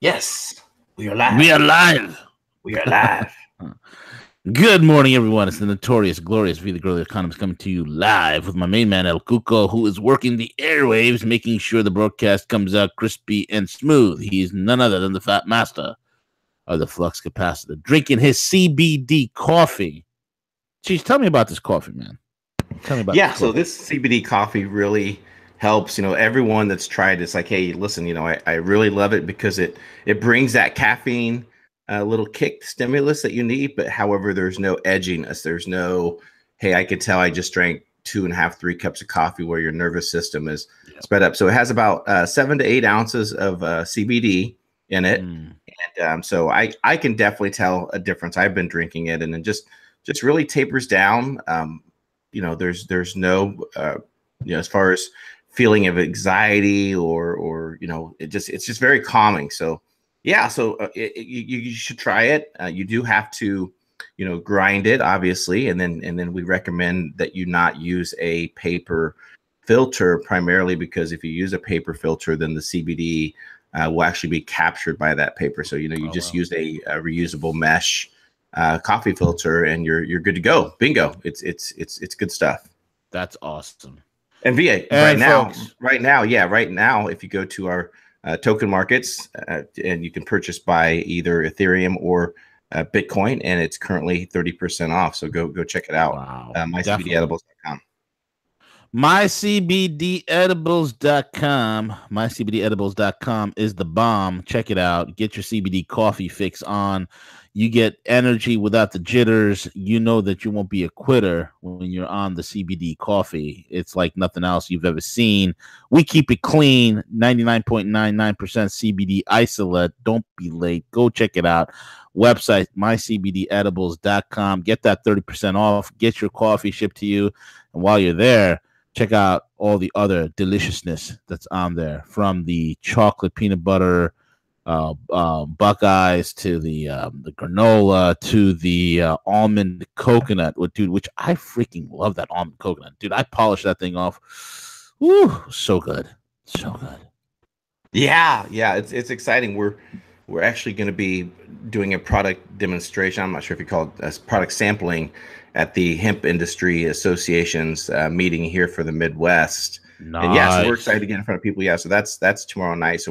Yes, we are live. We are live. We are live. Good morning, everyone. It's the notorious, glorious V, the Girly Economist, coming to you live with my main man, El Cuco, who is working the airwaves, making sure the broadcast comes out crispy and smooth. He is none other than the Fat Master of the Flux Capacitor, drinking his CBD coffee. Jeez, tell me about this coffee, man. Tell me about Yeah, this so coffee. this CBD coffee really helps. Everyone that's tried it's like, hey, listen, I really love it because it brings that caffeine little kick stimulus that you need. But however, there's no edginess. There's no, hey, I could tell I just drank 2.5, 3 cups of coffee where your nervous system is sped up. So it has about 7 to 8 ounces of CBD in it. And so I can definitely tell a difference. I've been drinking it, and it just really tapers down. There's no as far as feeling of anxiety or it's just very calming. So yeah, so you should try it. You do have to grind it, obviously, and then we recommend that you not use a paper filter, primarily because if you use a paper filter, then the CBD will actually be captured by that paper. So you just use a reusable mesh coffee filter, and you're good to go. Bingo! It's good stuff. That's awesome. And VA And folks, right now, if you go to our token markets, and you can purchase by either Ethereum or Bitcoin, and it's currently 30% off. So go check it out. wow, mycbdedibles.com. mycbdedibles.com. mycbdedibles.com is the bomb. Check it out. Get your CBD coffee fix on. You get energy without the jitters. You know that you won't be a quitter when you're on the CBD coffee. It's like nothing else you've ever seen. We keep it clean, 99.99% CBD isolate. Don't be late. Go check it out. Website, mycbdedibles.com. Get that 30% off. Get your coffee shipped to you. And while you're there, check out all the other deliciousness that's on there, from the chocolate peanut butter Buckeyes to the granola to the almond coconut, which I freaking love that almond coconut, dude. I polished that thing off. Woo, so good, so good. Yeah, it's exciting. We're actually going to be doing a product demonstration. I'm not sure if you call it product sampling at the Hemp Industry Association's meeting here for the Midwest. Nice. And yeah, so we're excited to get in front of people. Yeah, so that's tomorrow night. So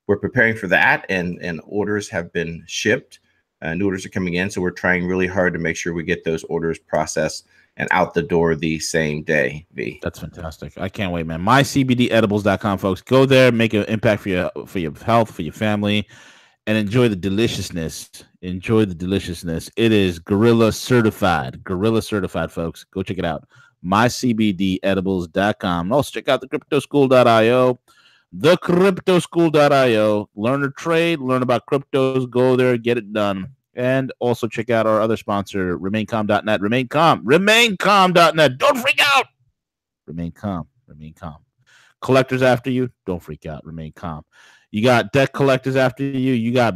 we're preparing for that, and orders have been shipped. New orders are coming in, so we're trying really hard to make sure we get those orders processed and out the door the same day. V. That's fantastic. I can't wait, man. mycbdedibles.com, folks. Go there, make an impact for your health, for your family, and enjoy the deliciousness. Enjoy the deliciousness. It is Gorilla certified. Gorilla certified, folks. Go check it out. mycbdedibles.com. Also, check out the cryptoschool.io. thecryptoschool.io. Learn to trade, learn about cryptos, go there, get it done. And also check out our other sponsor, remaincalm.net. Remaincalm.net. Don't freak out. Remain calm. Remain calm. Collectors after you, don't freak out. Remain calm. You got debt collectors after you. You got,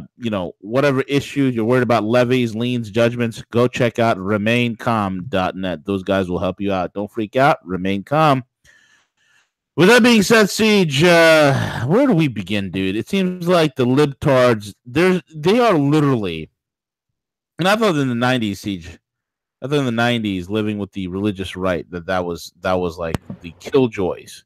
whatever issues you're worried about, levies, liens, judgments, go check out remaincalm.net. Those guys will help you out. Don't freak out. Remain calm. With that being said, Siege, where do we begin, dude? It seems like the libtards, they are literally, and I thought in the 90s, Siege, I thought in the 90s, living with the religious right, that was like the killjoys,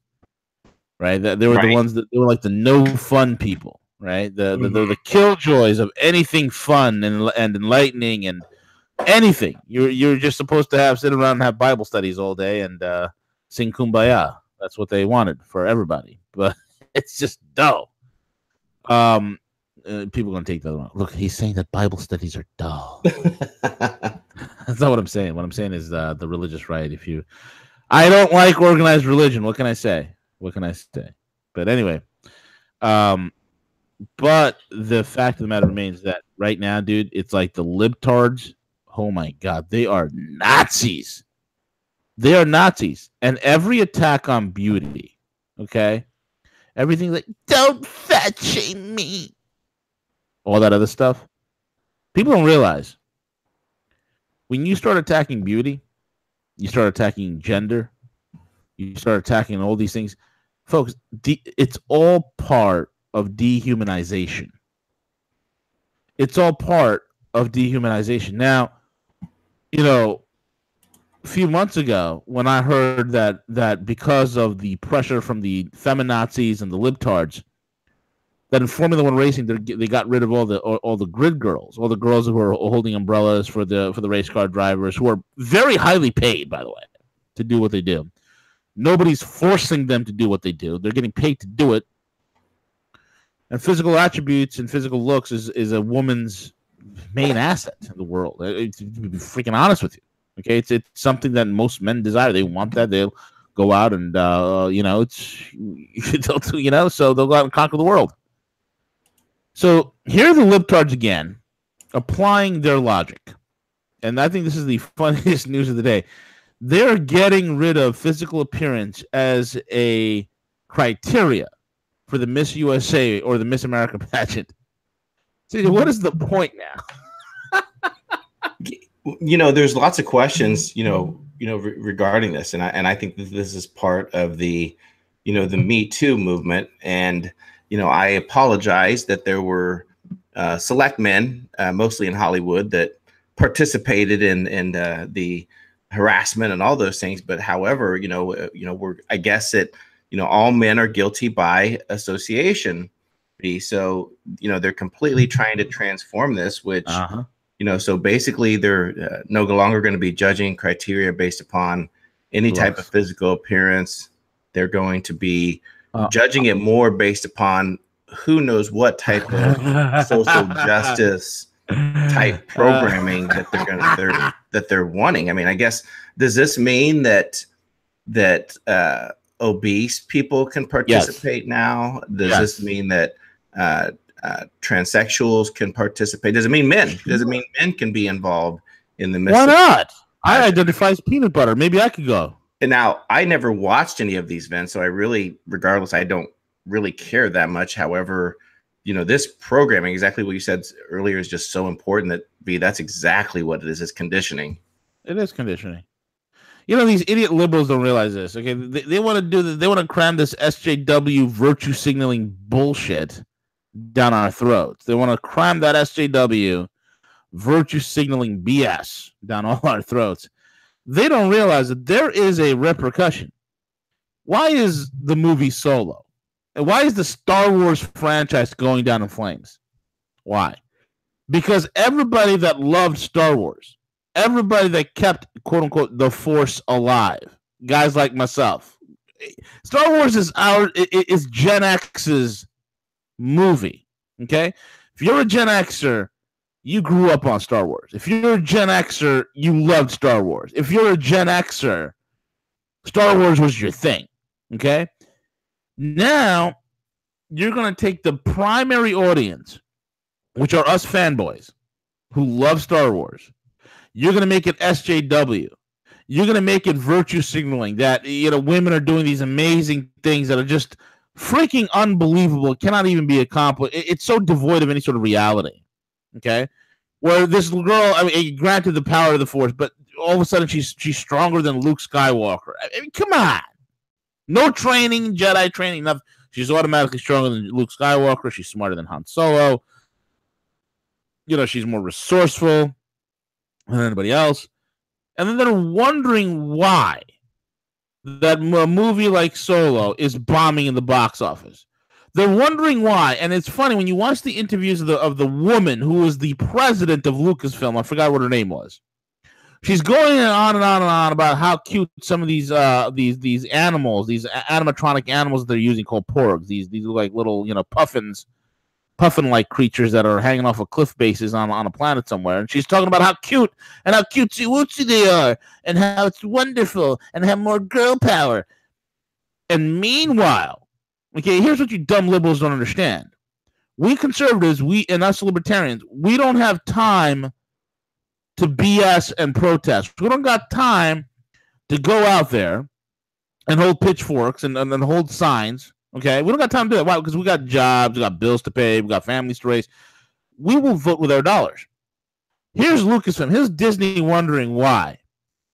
right? That they were the ones that they were like the no fun people, right? They're the killjoys of anything fun and enlightening and anything. You're just supposed to sit around and have Bible studies all day and sing Kumbaya. That's what they wanted for everybody, but it's just dull. People are gonna take that wrong. Look, he's saying that Bible studies are dull. That's not what I'm saying. What I'm saying is the religious right. I don't like organized religion. What can I say? But anyway, but the fact of the matter remains that right now, dude, it's like the libtards. Oh my God, they are Nazis. They are Nazis. And every attack on beauty, okay? Everything like, don't fat shame me. All that other stuff. People don't realize when you start attacking beauty, you start attacking gender, you start attacking all these things. Folks, it's all part of dehumanization. It's all part of dehumanization. Now, a few months ago, when I heard that because of the pressure from the feminazis and the libtards, that in Formula One racing they got rid of all the grid girls, all the girls who were holding umbrellas for the race car drivers, who are very highly paid, by the way, to do what they do. Nobody's forcing them to do what they do; they're getting paid to do it. And physical attributes and physical looks is a woman's main asset in the world. To be freaking honest with you, okay, it's something that most men desire. They want that. They'll go out and so they'll go out and conquer the world. So here are the libtards again, applying their logic, and I think this is the funniest news of the day. They're getting rid of physical appearance as a criteria for the Miss USA or the Miss America pageant. So what is the point now? There's lots of questions, regarding this, and I think that this is part of the, the Me Too movement. And I apologize that there were select men, mostly in Hollywood, that participated in the harassment and all those things. But however, I guess that all men are guilty by association. So they're completely trying to transform this, which so basically they're no longer going to be judging criteria based upon any type of physical appearance. They're going to be judging it more based upon who knows what type of social justice type programming that they're wanting. I mean, I guess, does this mean that obese people can participate now? Does this mean that transsexuals can participate? Does it mean men? Does it mean men can be involved in the? Why not? I identify as peanut butter. Maybe I could go. And now, I never watched any of these events, so I really, regardless, I don't really care that much. However, this programming, exactly what you said earlier, is just so important that's exactly what it is. It's conditioning. It is conditioning. These idiot liberals don't realize this. Okay, they want to do this. They want to cram this SJW virtue signaling bullshit down our throats. They want to cram that SJW virtue signaling BS down all our throats. They don't realize that there is a repercussion. Why is the movie Solo? And why is the Star Wars franchise going down in flames? Why? Because everybody that loved Star Wars, everybody that kept, quote unquote, the Force alive, guys like myself, Star Wars is Gen X's movie. Okay? If you're a Gen Xer, you grew up on Star Wars. If you're a Gen Xer, you loved Star Wars. If you're a Gen Xer, Star Wars was your thing. Okay? Now, you're going to take the primary audience, which are us fanboys who love Star Wars. You're going to make it SJW. You're going to make it virtue signaling that, women are doing these amazing things that are just freaking unbelievable. It cannot even be accomplished. It's so devoid of any sort of reality. Okay? Where this girl, granted the power of the Force, but all of a sudden she's stronger than Luke Skywalker. I mean, come on. No training, Jedi training, nothing. She's automatically stronger than Luke Skywalker. She's smarter than Han Solo. She's more resourceful than anybody else. And then they're wondering why that a movie like Solo is bombing in the box office. They're wondering why. And it's funny, when you watch the interviews of the woman who was the president of Lucasfilm, I forgot what her name was. She's going on and on and on about how cute some of these animals, these animatronic animals that they're using, called porgs. These like little, puffin-like creatures that are hanging off of cliff bases on a planet somewhere. And she's talking about how cute and how cutesy-wootsy they are and how it's wonderful and have more girl power. And meanwhile, okay, here's what you dumb liberals don't understand. We conservatives, and us libertarians, we don't have time to BS and protest. We don't got time to go out there and hold pitchforks and hold signs. Okay, we don't got time to do that. Why? Because we got jobs, we got bills to pay, we got families to raise. We will vote with our dollars. Here's Lucasfilm. Here's Disney wondering why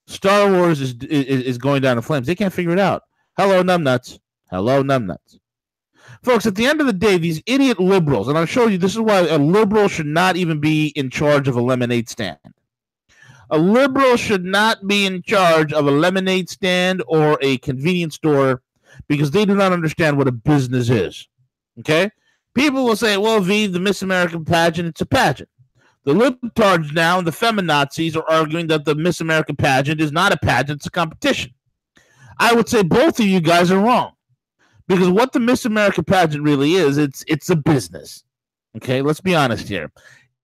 Star Wars is going down in flames. They can't figure it out. Hello, numbnuts. Hello, numbnuts. Folks, at the end of the day, these idiot liberals, and I'll show you, this is why a liberal should not even be in charge of a lemonade stand. A liberal should not be in charge of a lemonade stand or a convenience store because they do not understand what a business is. Okay? People will say, well, V, the Miss American pageant, it's a pageant. The libtards now and the feminazis are arguing that the Miss American pageant is not a pageant, it's a competition. I would say both of you guys are wrong. Because what the Miss America pageant really is, it's a business. Okay, let's be honest here.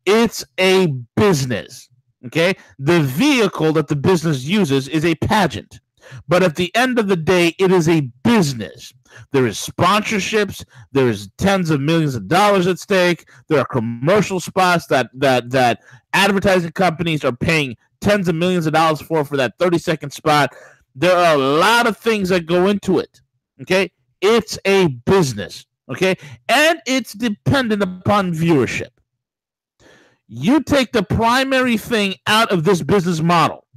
It's a business. Okay, the vehicle that the business uses is a pageant. But at the end of the day, it is a business. There is sponsorships. There is tens of millions of dollars at stake. There are commercial spots that advertising companies are paying tens of millions of dollars for that 30-second spot. There are a lot of things that go into it. Okay. It's a business, okay? And it's dependent upon viewership. You take the primary thing out of this business model,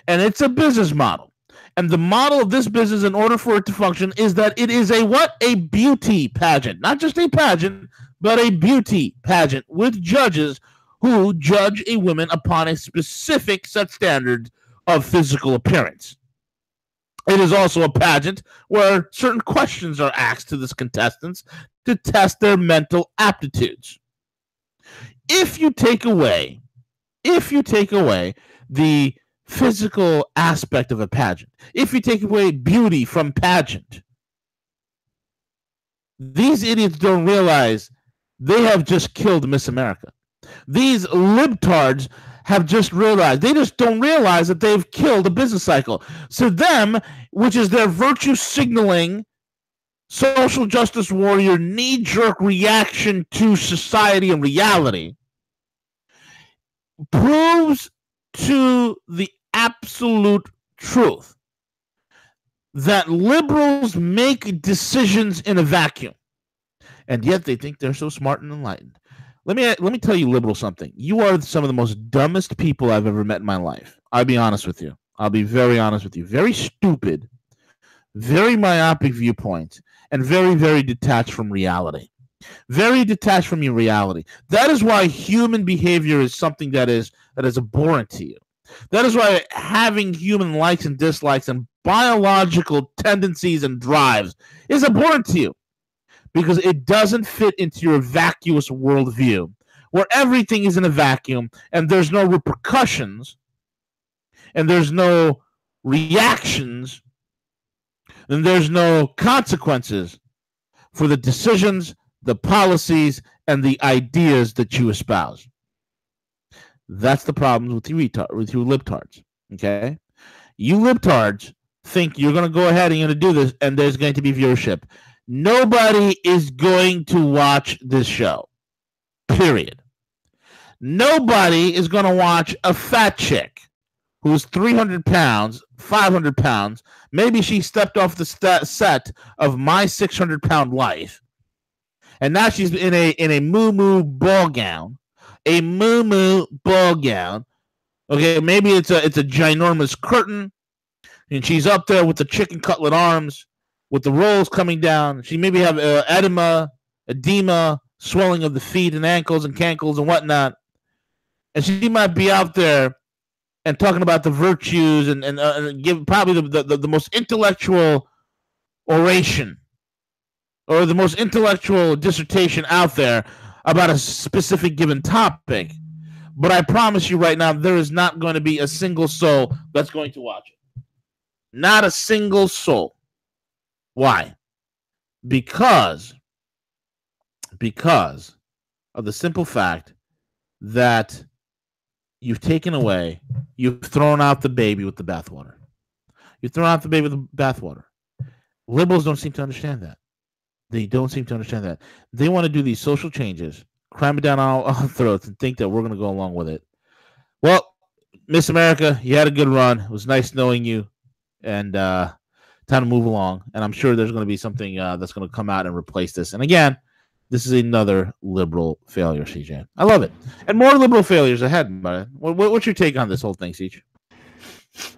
and it's a business model. And the model of this business, in order for it to function, is that it is a what? A beauty pageant. Not just a pageant, but a beauty pageant with judges who judge a woman upon a specific set standard of physical appearance. It is also a pageant where certain questions are asked to the contestants to test their mental aptitudes. If you take away the physical aspect of a pageant, if you take away beauty from pageant, these idiots don't realize they have just killed Miss America. These libtards have just realized, they just don't realize that they've killed a business cycle. So them, which is their virtue signaling, social justice warrior, knee-jerk reaction to society and reality, proves to the absolute truth that liberals make decisions in a vacuum. And yet they think they're so smart and enlightened. Let me tell you, liberals, something. You are some of the most dumbest people I've ever met in my life. I'll be honest with you. I'll be very honest with you. Very stupid, very myopic viewpoint, and very, very detached from reality. Very detached from your reality. That is why human behavior is something that is abhorrent to you. That is why having human likes and dislikes and biological tendencies and drives is abhorrent to you. Because it doesn't fit into your vacuous worldview, where everything is in a vacuum and there's no repercussions and there's no reactions and there's no consequences for the decisions, the policies, and the ideas that you espouse. That's the problem with you libtards, okay? You libtards think you're going to go ahead and you're going to do this and there's going to be viewership. Nobody is going to watch this show, period. Nobody is going to watch a fat chick who's 300 pounds, 500 pounds. Maybe she stepped off the set of My 600-Pound Life, and now she's in a moo-moo ball gown. A moo-moo ball gown. Okay, maybe it's a ginormous curtain, and she's up there with the chicken cutlet arms, with the rolls coming down. She maybe have edema, swelling of the feet and ankles and cankles and whatnot. And she might be out there and talking about the virtues and give probably the most intellectual oration or the most intellectual dissertation out there about a specific given topic. But I promise you right now, there is not going to be a single soul that's going to watch it. Not a single soul. Why? Because of the simple fact that you've thrown out the baby with the bathwater. You've thrown out the baby with the bathwater. Liberals don't seem to understand that. They don't seem to understand that. They want to do these social changes, cram it down our throats, and think that we're going to go along with it. Well, Miss America, you had a good run. It was nice knowing you. And time to move along, and I'm sure there's going to be something that's going to come out and replace this. And again, this is another liberal failure, CJ. I love it, and more liberal failures ahead. What's your take on this whole thing, CJ?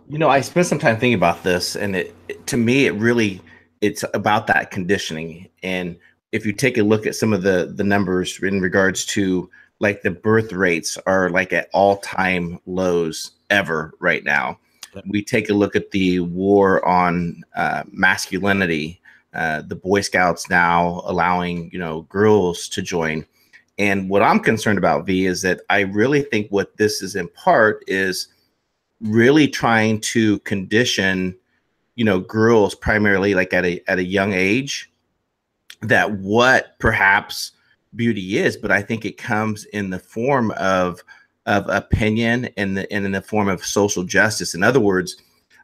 You know, I spent some time thinking about this, and to me, it's about that conditioning. And if you take a look at some of the numbers in regards to like the birth rates are like at all-time lows ever right now. We take a look at the war on masculinity, the Boy Scouts now allowing, you know, girls to join. And what I'm concerned about, V, is that I really think what this is in part is really trying to condition, you know, girls primarily like at a young age, that what perhaps beauty is, but I think it comes in the form of opinion and in the form of social justice. In other words,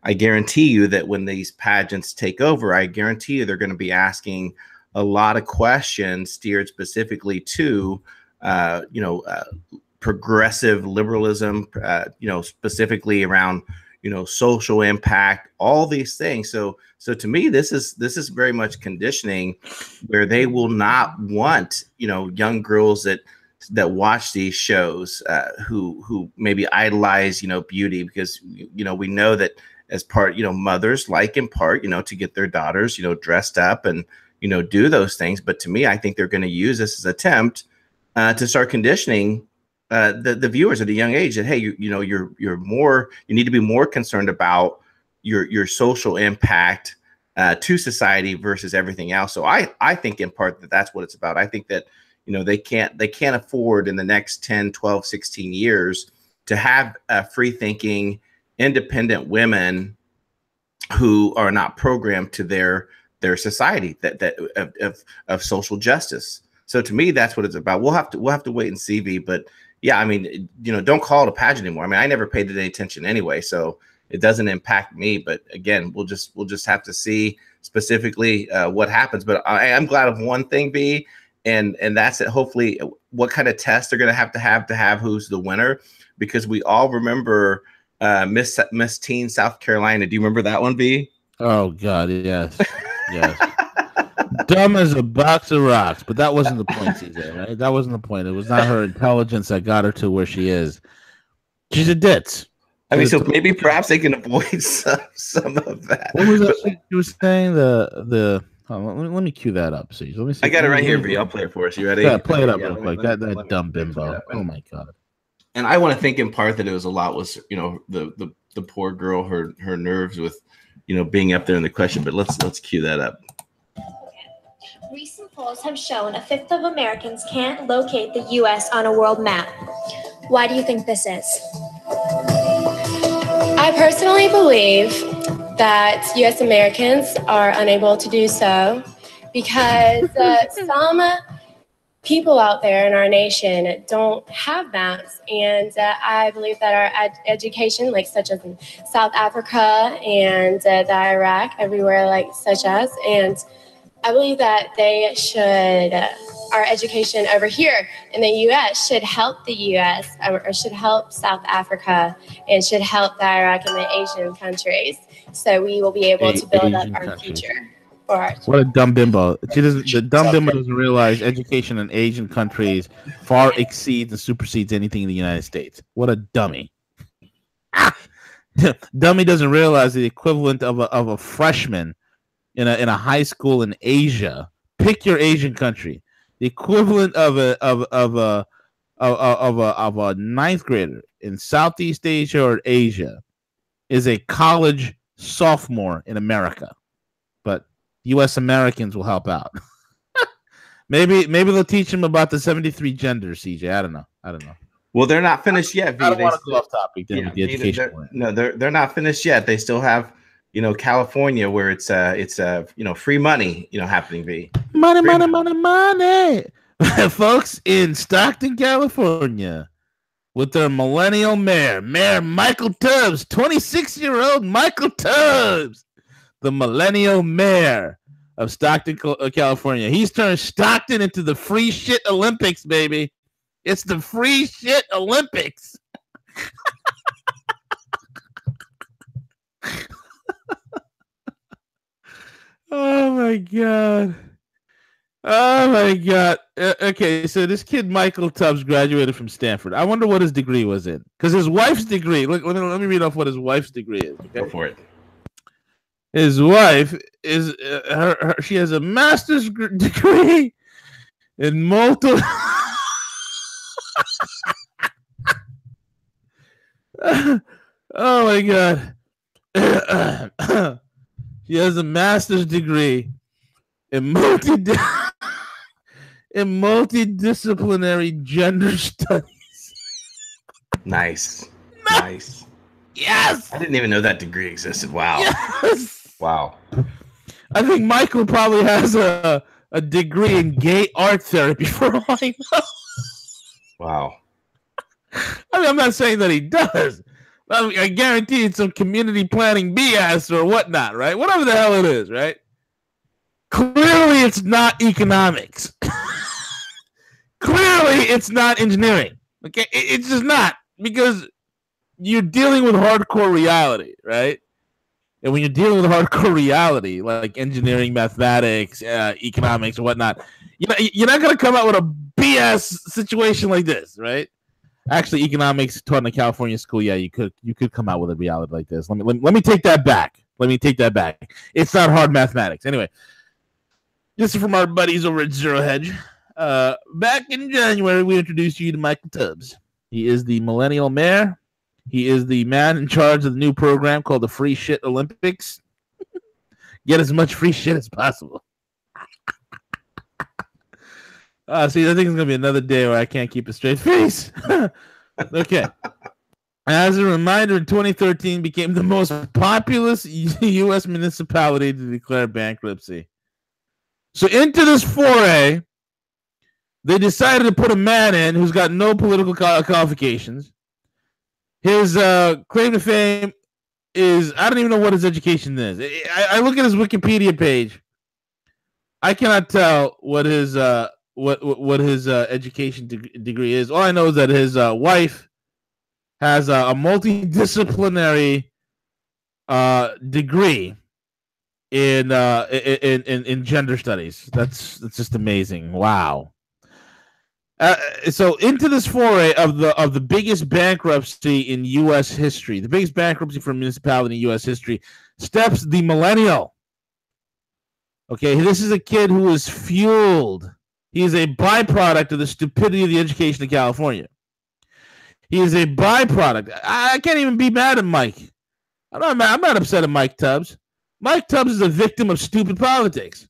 I guarantee you that when these pageants take over, I guarantee you they're going to be asking a lot of questions steered specifically to, progressive liberalism, specifically around, social impact, all these things. So to me, this is very much conditioning where they will not want, young girls that watch these shows, who maybe idolize, beauty, because, we know that as part, mothers like in part, to get their daughters, dressed up and, do those things. But to me, I think they're going to use this as an attempt to start conditioning the viewers at a young age that, hey, you need to be more concerned about your social impact to society versus everything else. So I think in part that's what it's about. I think that, they can't afford in the next 10, 12, 16 years to have free thinking, independent women who are not programmed to their society of social justice. So to me, that's what it's about. We'll have to wait and see, V. But yeah, I mean, don't call it a pageant anymore. I mean, I never paid it any attention anyway, so it doesn't impact me. But again, we'll just have to see specifically what happens. But I am glad of one thing, V, and that's it. Hopefully, what kind of test they're going to have who's the winner, because we all remember Miss Teen South Carolina. Do you remember that one, V? Oh God, yes, yes. Dumb as a box of rocks, but that wasn't the point, CJ, right? That wasn't the point. It was not her intelligence that got her to where she is. She's a ditz. I mean, so maybe perhaps they can avoid some of that. What was that she was saying? Let me cue that up, see. Let me see. I got it right here, V. I'll play it for us. You ready? Yeah, play it up real quick. That dumb bimbo. Oh my God. And I want to think in part that it was a lot was, the poor girl, her nerves with, being up there in the question. But let's cue that up. Recent polls have shown a fifth of Americans can't locate the U.S. on a world map. Why do you think this is? I personally believe that U.S. Americans are unable to do so because some people out there in our nation don't have maps. And I believe that our education, like such as in South Africa and the Iraq, everywhere like such as, and I believe that they should, our education over here in the U.S. should help the U.S. or should help South Africa and should help the Iraq and the Asian countries. So we will be able to build up our future. What a dumb bimbo. The dumb bimbo doesn't realize education in Asian countries far exceeds and supersedes anything in the United States. What a dummy. Dummy doesn't realize the equivalent of a freshman in a high school in Asia. Pick your Asian country. The equivalent of a ninth grader in Southeast Asia or Asia is a college sophomore in America. But U.S. Americans will help out. maybe they'll teach them about the 73 genders, CJ. I don't know. Well, they're not finished yet. V. I don't want to go off topic. Then the education. They're not finished yet. They still have, California, where it's free money, happening. V. Money. Folks in Stockton, California, with their millennial mayor Michael Tubbs, 26-year-old Michael Tubbs, the millennial mayor of Stockton, California. He's turned Stockton into the free shit Olympics, baby. It's the free shit Olympics. Oh my God. Okay, so this kid Michael Tubbs graduated from Stanford. I wonder what his degree was in, because his wife's degree. Look, let me read off what his wife's degree is. Okay? Go for it. His wife is she has a master's degree in multiple. Oh my god. She has a master's degree in multidisciplinary gender studies. Nice. Yes. I didn't even know that degree existed. Wow. Yes. Wow. I think Michael probably has a degree in gay art therapy for all I know. Wow. I mean, I'm not saying that he does. I guarantee it's some community planning BS or whatnot, right? Whatever the hell it is, right? Clearly, it's not economics. Clearly, it's not engineering. Okay, it's just not, because you're dealing with hardcore reality, right? And when you're dealing with hardcore reality, like engineering, mathematics, economics, and whatnot, you're not going to come out with a BS situation like this, right? Actually, economics taught in a California school, yeah, you could come out with a reality like this. Let me take that back. It's not hard mathematics. Anyway, this is from our buddies over at Zero Hedge. Back in January, we introduced you to Michael Tubbs. He is the millennial mayor. He is the man in charge of the new program called the Free Shit Olympics. Get as much free shit as possible. See, I think it's going to be another day where I can't keep a straight face. Okay. As a reminder, in 2013 became the most populous U.S. municipality to declare bankruptcy. So into this foray, they decided to put a man in who's got no political qualifications. His claim to fame is, I don't even know what his education is. I look at his Wikipedia page. I cannot tell what his education degree is. All I know is that his wife has a multidisciplinary degree in gender studies. That's just amazing. Wow. So into this foray of the biggest bankruptcy in U.S. history, the biggest bankruptcy for a municipality in U.S. history, steps the millennial. Okay, this is a kid who is fueled. He is a byproduct of the stupidity of the education of California. He is a byproduct. I can't even be mad at Mike. I'm not upset at Mike Tubbs. Mike Tubbs is a victim of stupid politics.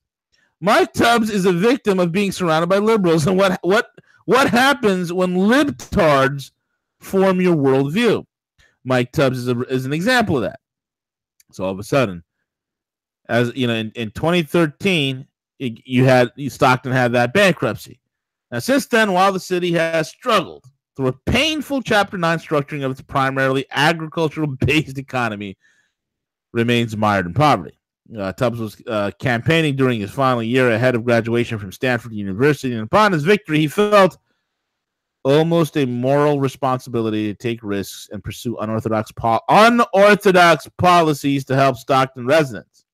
Mike Tubbs is a victim of being surrounded by liberals. And what happens when libtards form your worldview? Mike Tubbs is an example of that. So all of a sudden, as you know, in 2013, Stockton had that bankruptcy. Now, since then, while the city has struggled through a painful Chapter 9 structuring of its primarily agricultural-based economy, remains mired in poverty. Tubbs was campaigning during his final year ahead of graduation from Stanford University, and upon his victory, he felt almost a moral responsibility to take risks and pursue unorthodox policies to help Stockton residents.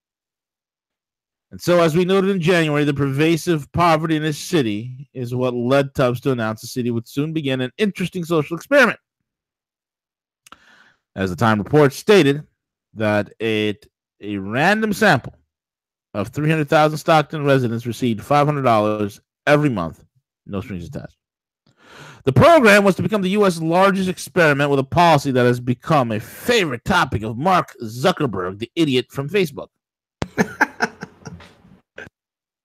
And so, as we noted in January, the pervasive poverty in his city is what led Tubbs to announce the city would soon begin an interesting social experiment. As the Time report stated, that a random sample of 300,000 Stockton residents received $500 every month, no strings attached. The program was to become the U.S. largest experiment with a policy that has become a favorite topic of Mark Zuckerberg, the idiot from Facebook.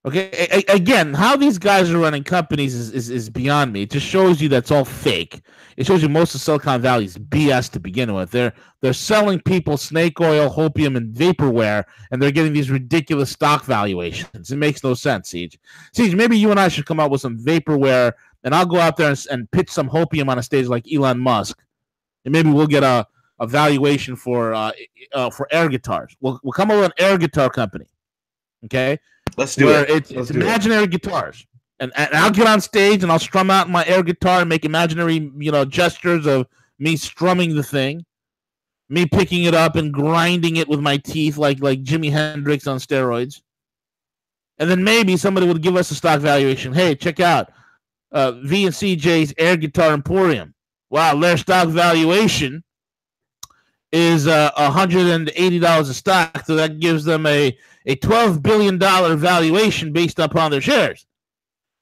Okay, again, how these guys are running companies is beyond me. It just shows you that's all fake. It shows you most of Silicon Valley is BS to begin with. They're selling people snake oil, hopium, and vaporware, and they're getting these ridiculous stock valuations. It makes no sense, Siege. Siege, maybe you and I should come up with some vaporware, and I'll go out there and pitch some hopium on a stage like Elon Musk, and maybe we'll get a valuation for air guitars. We'll come up with an air guitar company, okay? Let's do it. It's imaginary guitars, and I'll get on stage and I'll strum out my air guitar and make imaginary, gestures of me strumming the thing, me picking it up and grinding it with my teeth like Jimi Hendrix on steroids, and then maybe somebody would give us a stock valuation. Hey, check out V and CJ's Air Guitar Emporium. Wow, their stock valuation is $180 a stock, so that gives them a $12 billion valuation based upon their shares.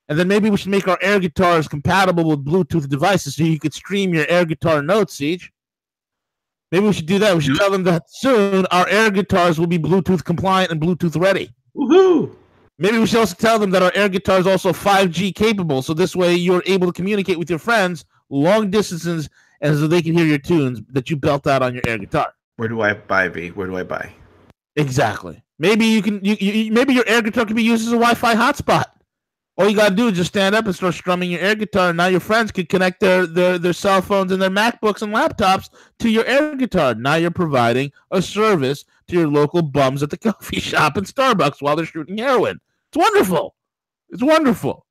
And then maybe we should make our air guitars compatible with Bluetooth devices so you could stream your air guitar notes, Siege. Maybe we should do that. We should tell them that soon our air guitars will be Bluetooth compliant and Bluetooth ready. Woohoo! Maybe we should also tell them that our air guitar is also 5G capable, so this way you're able to communicate with your friends long distances, and so they can hear your tunes that you belt out on your air guitar. Where do I buy, V? Where do I buy? Exactly. Maybe you can. Maybe your air guitar can be used as a Wi-Fi hotspot. All you gotta do is just stand up and start strumming your air guitar, and now your friends can connect their cell phones and their MacBooks and laptops to your air guitar. Now you're providing a service to your local bums at the coffee shop and Starbucks while they're shooting heroin. It's wonderful. It's wonderful.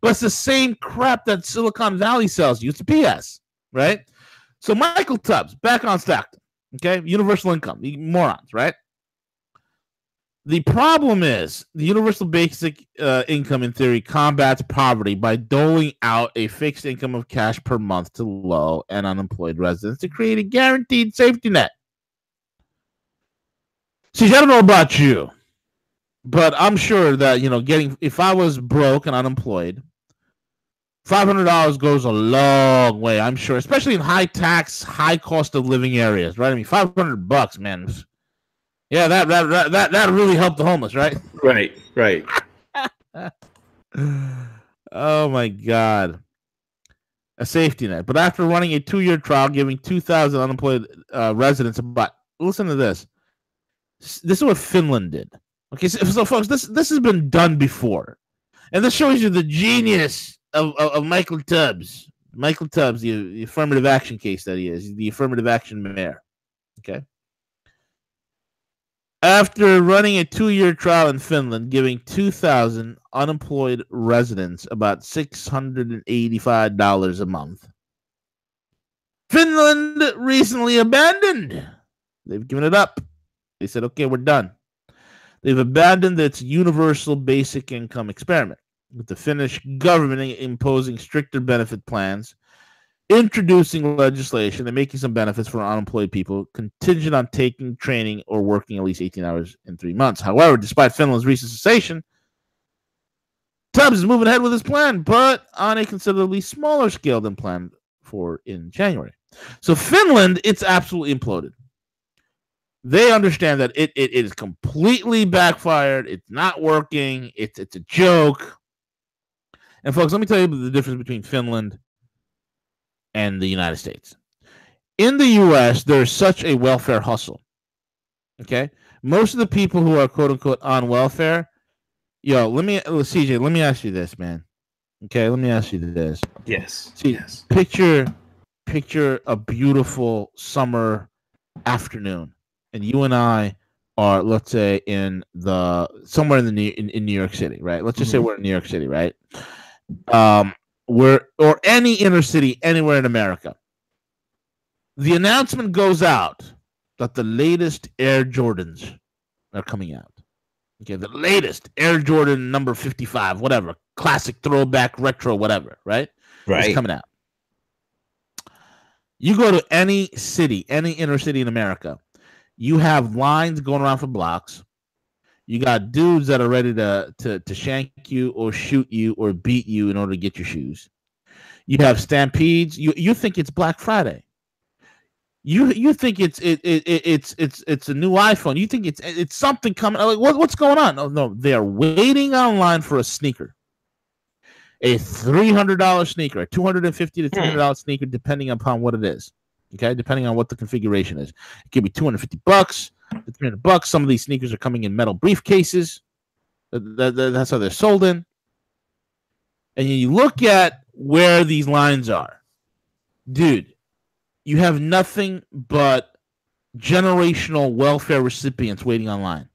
But it's the same crap that Silicon Valley sells you. It's BS, right? So Michael Tubbs, back on Stockton, okay? Universal income, you morons, right? The problem is the universal basic income, in theory, combats poverty by doling out a fixed income of cash per month to low and unemployed residents to create a guaranteed safety net. See, I don't know about you, but I'm sure that, if I was broke and unemployed, $500 goes a long way, I'm sure, especially in high tax, high cost of living areas, right? I mean, $500, man. Yeah, that really helped the homeless, right? Right. Oh my God. A safety net. But after running a 2-year trial, giving 2,000 unemployed residents about, listen to this. This is what Finland did. Okay, so folks, this has been done before. And this shows you the genius of Michael Tubbs. Michael Tubbs, the affirmative action case that he is, the affirmative action mayor. Okay. After running a 2-year trial in Finland, giving 2,000 unemployed residents about $685 a month, Finland recently abandoned. They've given it up. They said, okay, we're done. They've abandoned its universal basic income experiment, with the Finnish government imposing stricter benefit plans, introducing legislation and making some benefits for unemployed people contingent on taking training or working at least 18 hours in 3 months. However, despite Finland's recent cessation, Tubbs is moving ahead with his plan, but on a considerably smaller scale than planned for in January. So Finland, it's absolutely imploded. They understand that it is completely backfired. It's not working. It's a joke. And folks, let me tell you the difference between Finland and the United States. In the U.S., there's such a welfare hustle. Okay? Most of the people who are quote-unquote on welfare, CJ, let me ask you this, man. Okay, let me ask you this. Yes. See, yes. Picture a beautiful summer afternoon, and you and I are, let's say, somewhere in New York City, right? Let's just say we're in New York City, right? Or any inner city anywhere in America. The announcement goes out that the latest Air Jordans are coming out. Okay, the latest Air Jordan number 55, whatever, classic, throwback, retro, whatever, right? Right. It's coming out. You go to any city, any inner city in America, you have lines going around for blocks. You got dudes that are ready to shank you or shoot you or beat you in order to get your shoes. You have stampedes. You think it's Black Friday. You think it's a new iPhone. You think it's something coming. Like what's going on? No, they are waiting online for a sneaker, a $300 sneaker, a $250 to $300 sneaker, depending upon what it is. Okay, depending on what the configuration is, it could be $250 to $300. Some of these sneakers are coming in metal briefcases. That's how they're sold in. And you look at where these lines are, dude. You have nothing but generational welfare recipients waiting online.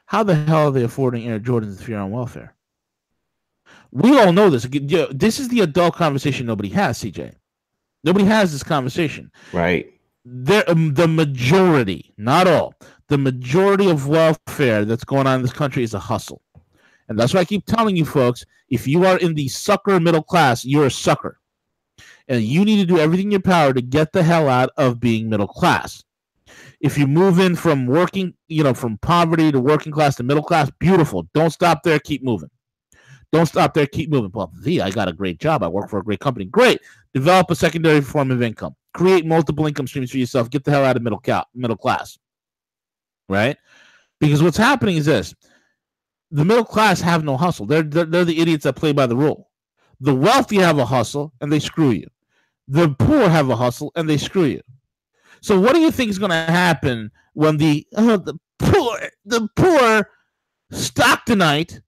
How the hell are they affording Air Jordans if you're on welfare? We all know this. This is the adult conversation nobody has, CJ. Nobody has this conversation. Right. The majority, not all, the majority of welfare that's going on in this country is a hustle. And that's why I keep telling you folks, if you are in the sucker middle class, you're a sucker. And you need to do everything in your power to get the hell out of being middle class. If you move in from working, from poverty to working class to middle class, beautiful. Don't stop there. Keep moving. Don't stop there. Keep moving. Well, I got a great job. I work for a great company. Great. Develop a secondary form of income. Create multiple income streams for yourself. Get the hell out of middle class. Right? Because what's happening is this. The middle class have no hustle. They're the idiots that play by the rule. The wealthy have a hustle, and they screw you. The poor have a hustle, and they screw you. So what do you think is going to happen when the poor Stocktonite,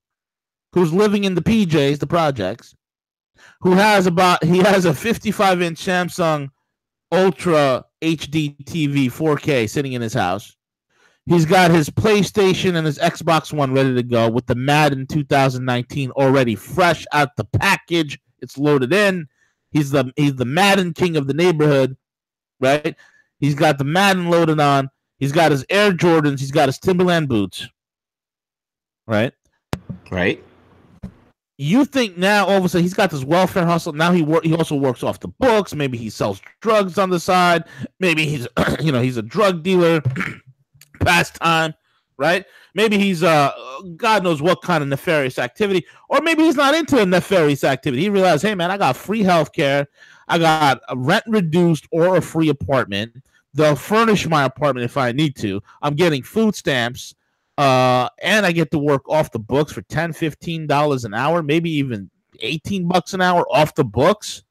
who's living in the PJs, the projects, he has a 55-inch Samsung Ultra HD TV 4K sitting in his house. He's got his PlayStation and his Xbox One ready to go with the Madden 2019 already fresh out the package. It's loaded in. He's the Madden king of the neighborhood, right? He's got the Madden loaded on. He's got his Air Jordans. He's got his Timberland boots, right? Right. You think now all of a sudden he's got this welfare hustle. Now he also works off the books. Maybe he sells drugs on the side. Maybe he's he's a drug dealer. Pastime, right? Maybe he's God knows what kind of nefarious activity, or maybe he's not into a nefarious activity. He realized, hey man, I got free health care, I got a rent reduced or a free apartment. They'll furnish my apartment if I need to. I'm getting food stamps, and I get to work off the books for $10, $15 an hour, maybe even $18 an hour off the books.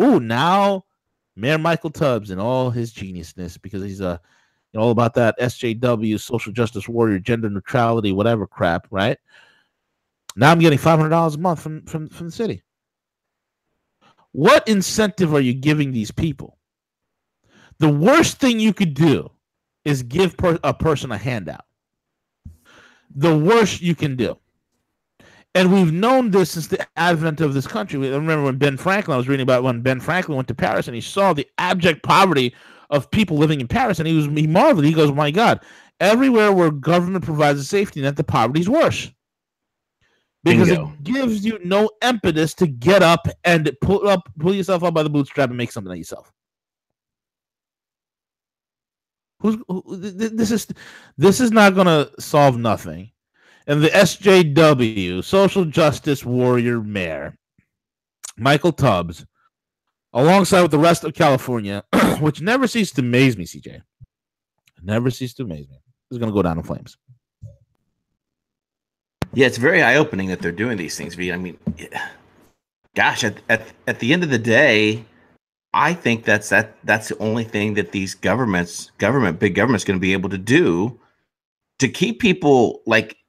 Ooh, now Mayor Michael Tubbs and all his geniusness, because he's all about that SJW, social justice warrior, gender neutrality, whatever crap, right? Now I'm getting $500 a month from the city. What incentive are you giving these people? The worst thing you could do is give a person a handout. The worst you can do. And we've known this since the advent of this country. I remember when I was reading about when Ben Franklin went to Paris and he saw the abject poverty of people living in Paris, and he marveled. He goes, my God, everywhere where government provides a safety net, the poverty's worse. Because It gives you no impetus to get up and pull yourself up by the bootstrap and make something of yourself. This is not going to solve nothing. And the SJW, social justice warrior mayor, Michael Tubbs, alongside with the rest of California, which never ceases to amaze me, CJ. Never ceases to amaze me. This is going to go down in flames. Yeah, it's very eye-opening that they're doing these things. I mean, gosh, at the end of the day, I think that's the only thing that these big government's going to be able to do to keep people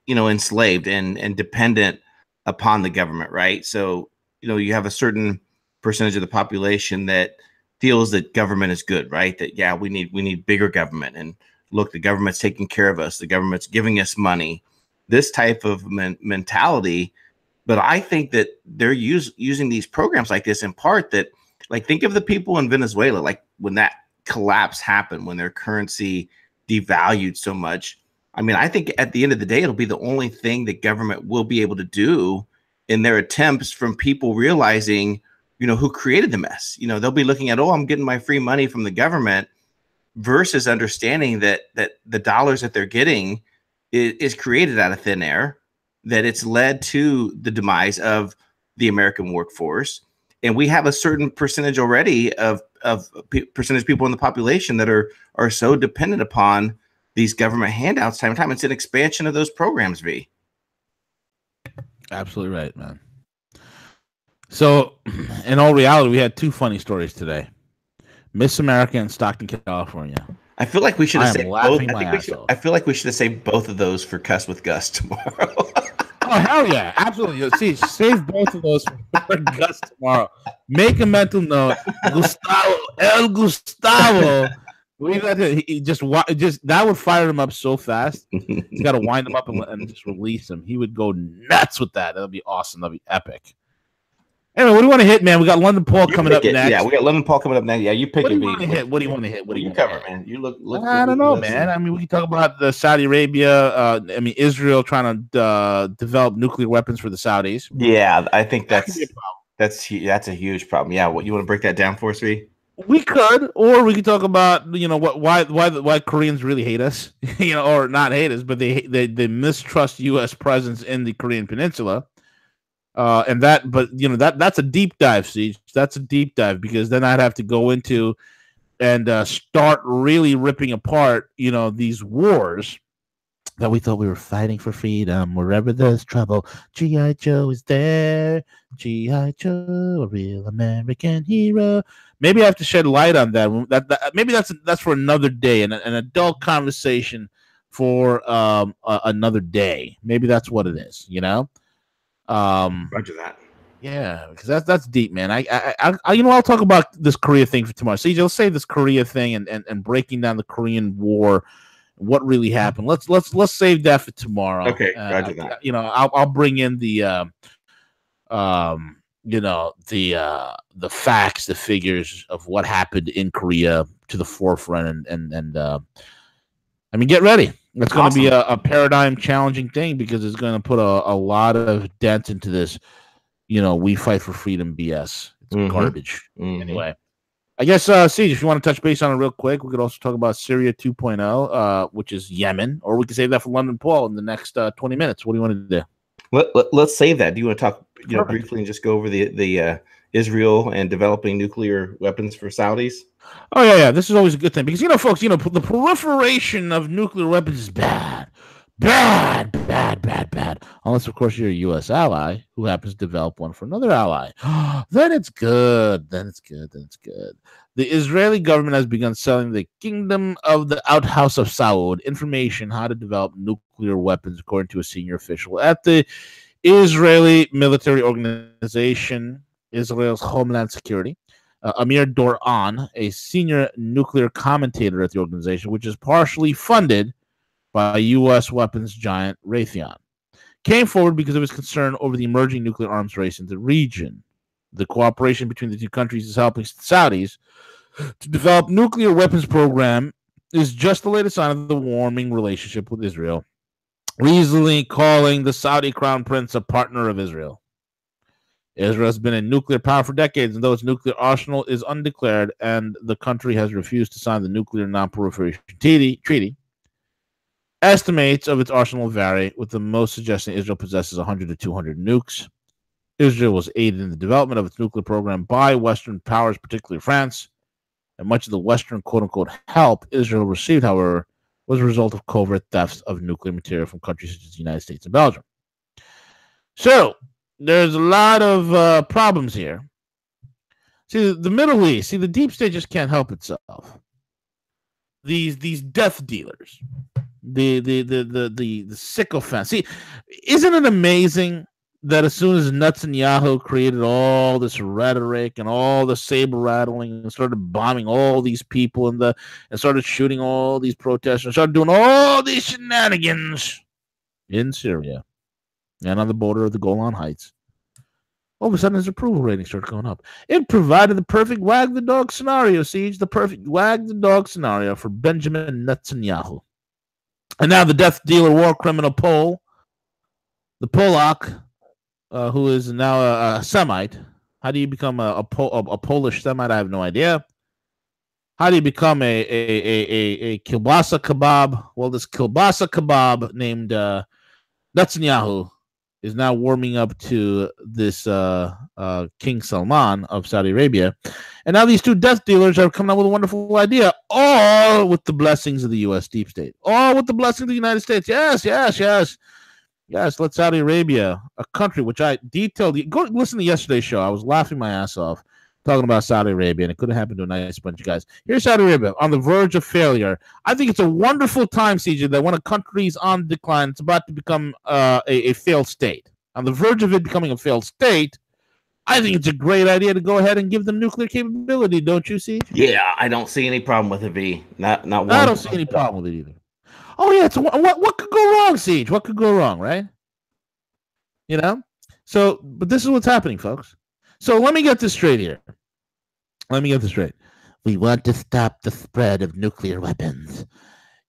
enslaved and dependent upon the government, right? So, you have a certain percentage of the population that feels that government is good, right? That, yeah, we need bigger government. And look, the government's taking care of us. The government's giving us money, this type of mentality. But I think that they're using these programs like this in part that, think of the people in Venezuela, when that collapse happened, when their currency devalued so much. I mean, I think at the end of the day, it'll be the only thing that government will be able to do in their attempts from people realizing, who created the mess. They'll be looking at, I'm getting my free money from the government, versus understanding that the dollars that they're getting is created out of thin air, that it's led to the demise of the American workforce. And we have a certain percentage already of percentage people in the population that are so dependent upon these government handouts time and time. It's an expansion of those programs, V. Absolutely right, man. So, in all reality, we had two funny stories today. Miss America in Stockton, California. I feel like we should have saved both. I feel like we should have saved both of those for Cuss with Gus tomorrow. Oh, hell yeah. Absolutely. See, save both of those for Gus tomorrow. Make a mental note. Gustavo. He just that would fire him up so fast. He's got to wind him up and just release him. He would go nuts with that. That'll be awesome. That'll be epic. Anyway, what do you want to hit, man? We got London Paul coming up next. Yeah, we got London Paul coming up next. Yeah, you pick it. What do you want to hit? What do you want to hit? What do you cover, man? You look. I don't know, man. I mean, we can talk about the Saudi Arabia. Israel trying to develop nuclear weapons for the Saudis. Yeah, I think that's That's a huge problem. Yeah, what you want to break that down for us, V? We could, or we could talk about why Koreans really hate us, or not hate us, but they mistrust U.S. presence in the Korean Peninsula, and that's a deep dive, Siege. That's a deep dive because then I'd have to go into and start really ripping apart, these wars that we thought we were fighting for freedom. Wherever there's trouble, G.I. Joe is there. G.I. Joe, a real American hero. Maybe I have to shed light on that. Maybe that's for another day, an adult conversation for another day. Maybe that's what it is. Roger that. Yeah, because that's deep, man. I'll talk about this Korea thing for tomorrow. CJ, let's say this Korea thing and breaking down the Korean War. What really happened? Let's save that for tomorrow. Okay, roger that. I'll bring in the the facts, the figures of what happened in Korea to the forefront, and I mean, get ready. It's going to be a paradigm challenging thing because it's going to put a lot of dent into this. We fight for freedom BS. It's garbage. Anyway. I guess, Siege, if you want to touch base on it real quick, we could also talk about Syria 2.0, which is Yemen, or we could save that for London Paul in the next 20 minutes. What do you want to do? Let's save that. Do you want to talk briefly and just go over the Israel and developing nuclear weapons for Saudis? Oh, yeah. This is always a good thing because, folks, the proliferation of nuclear weapons is bad. Bad. Unless, of course, you're a U.S. ally who happens to develop one for another ally. Then it's good. The Israeli government has begun selling the Kingdom of the Outhouse of Saud information how to develop nuclear weapons, according to a senior official at the Israeli military organization, Israel's Homeland Security. Amir Doran, a senior nuclear commentator at the organization, which is partially funded by U.S. weapons giant Raytheon, came forward because of his concern over the emerging nuclear arms race in the region. The cooperation between the two countries is helping the Saudis to develop nuclear weapons program is just the latest sign of the warming relationship with Israel, recently calling the Saudi crown prince a partner of Israel. Israel has been a nuclear power for decades, and though its nuclear arsenal is undeclared and the country has refused to sign the nuclear non-proliferation treaty, estimates of its arsenal vary, with the most suggesting Israel possesses 100 to 200 nukes. Israel was aided in the development of its nuclear program by Western powers, particularly France, and much of the Western quote-unquote help Israel received, however, was a result of covert thefts of nuclear material from countries such as the United States and Belgium. So, there's a lot of problems here. See, the Middle East, the deep state just can't help itself. These death dealers, the sycophants. See, isn't it amazing that as soon as Netanyahu created all this rhetoric and all the saber rattling and started bombing all these people and started shooting all these protesters, started doing all these shenanigans in Syria and on the border of the Golan Heights, all of a sudden his approval rating started going up. It provided the perfect wag the dog scenario, Siege, the perfect wag the dog scenario for Benjamin Netanyahu. And now the death dealer, war criminal Pole, the Polak, who is now a Semite. How do you become a Polish Semite? I have no idea. How do you become a kielbasa kebab? Well, this kielbasa kebab named Netanyahu is now warming up to this King Salman of Saudi Arabia. And now these two death dealers are coming up with a wonderful idea, all with the blessings of the U.S. deep state, all with the blessings of the United States. Yes, let Saudi Arabia, a country which I detailed. Go listen to yesterday's show. I was laughing my ass off talking about Saudi Arabia, and it could have happened to a nice bunch of guys. Here's Saudi Arabia on the verge of failure. I think it's a wonderful time, CJ, that when a country is on decline, it's about to become a failed state. On the verge of it becoming a failed state, I think it's a great idea to go ahead and give them nuclear capability, don't you, CJ? Yeah, I don't see any problem with it, V. Not one. I don't see any problem with it either. Oh, yeah, what could go wrong, Siege? What could go wrong, right? So, but this is what's happening, folks. So let me get this straight here. We want to stop the spread of nuclear weapons.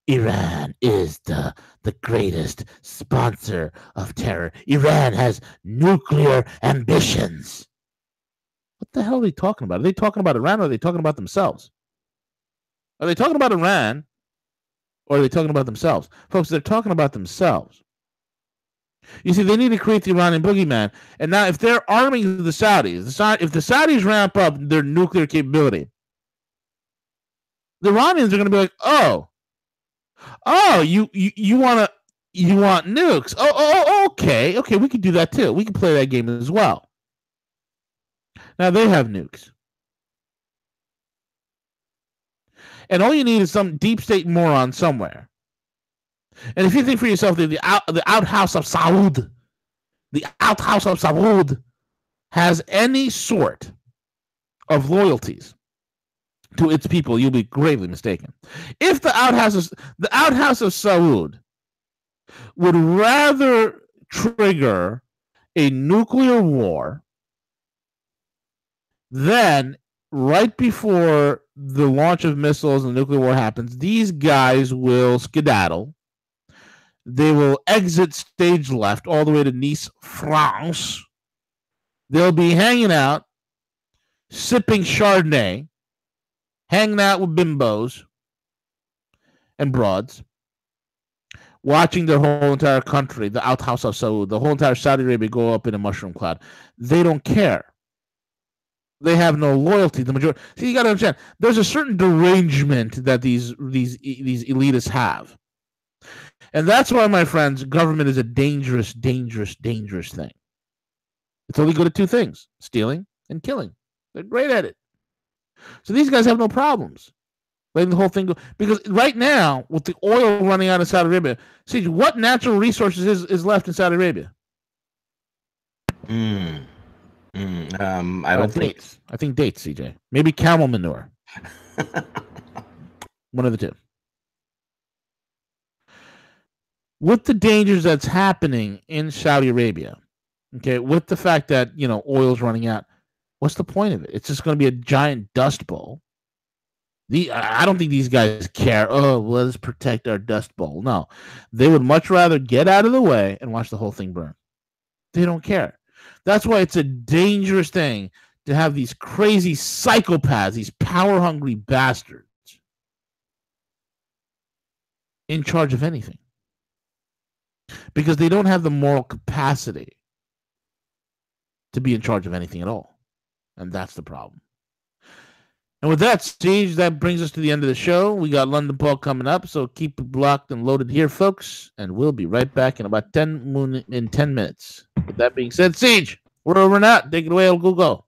Iran is the greatest sponsor of terror. Iran has nuclear ambitions. the hell are they talking about? Are they talking about Iran or are they talking about themselves? Are they talking about Iran or are they talking about themselves? Folks, they're talking about themselves. You see, they need to create the Iranian boogeyman. And now if they're arming the Saudis, if the Saudis ramp up their nuclear capability, the Iranians are going to be like, oh, you want nukes? Oh, okay, we can do that too. We can play that game as well. Now they have nukes, and all you need is some deep state moron somewhere. And if you think for yourself that the outhouse of Saud, has any sort of loyalties to its people, you'll be gravely mistaken. If the outhouse of Saud would rather trigger a nuclear war, then right before the launch of missiles and the nuclear war happens, these guys will skedaddle. They will exit stage left all the way to Nice, France. They'll be hanging out, sipping Chardonnay, hanging out with bimbos and broads, watching their whole entire country, the outhouse of Saud, the whole entire Saudi Arabia go up in a mushroom cloud. They don't care. They have no loyalty. The majority. See, you got to understand. There's a certain derangement that these elitists have, and that's why, my friends, government is a dangerous, dangerous, dangerous thing. It's only good at two things: stealing and killing. They're great at it. So these guys have no problems letting the whole thing go. Because right now, with the oil running out of Saudi Arabia, see what natural resources is left in Saudi Arabia. I don't think. Dates. I think dates, CJ. Maybe camel manure. One of the two. With the dangers that's happening in Saudi Arabia, okay, with the fact that oil's running out, what's the point of it? It's just going to be a giant dust bowl. I don't think these guys care. Oh, well, let's protect our dust bowl. No, they would much rather get out of the way and watch the whole thing burn. They don't care. That's why it's a dangerous thing to have these crazy psychopaths, these power-hungry bastards in charge of anything. Because they don't have the moral capacity to be in charge of anything at all. And that's the problem. And with that, Siege, that brings us to the end of the show. We got London Paul coming up, so keep it blocked and loaded here, folks. And we'll be right back in about 10 minutes. With that being said, Siege, we're over and out. Take it away, El Google.